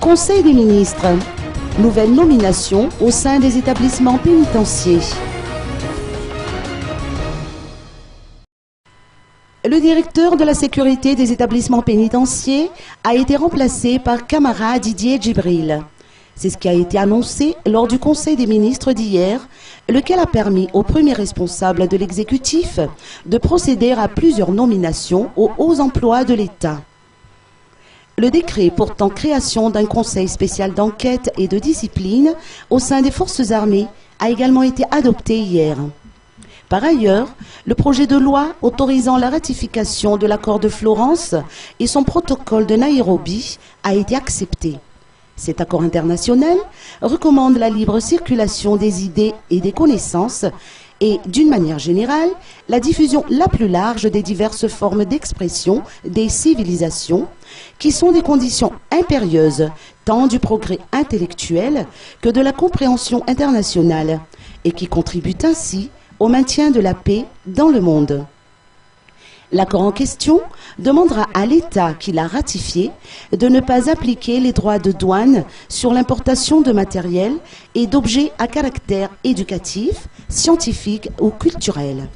Conseil des ministres. Nouvelle nomination au sein des établissements pénitentiaires. Le directeur de la sécurité des établissements pénitentiaires a été remplacé par Camara Didier Djibril. C'est ce qui a été annoncé lors du Conseil des ministres d'hier, lequel a permis aux premiers responsables de l'exécutif de procéder à plusieurs nominations aux hauts emplois de l'État. Le décret portant création d'un conseil spécial d'enquête et de discipline au sein des forces armées a également été adopté hier. Par ailleurs, le projet de loi autorisant la ratification de l'accord de Florence et son protocole de Nairobi a été accepté. Cet accord international recommande la libre circulation des idées et des connaissances et, d'une manière générale, la diffusion la plus large des diverses formes d'expression des civilisations, qui sont des conditions impérieuses tant du progrès intellectuel que de la compréhension internationale, et qui contribuent ainsi au maintien de la paix dans le monde. L'accord en question demandera à l'État qui l'a ratifié de ne pas appliquer les droits de douane sur l'importation de matériel et d'objets à caractère éducatif, scientifique ou culturel.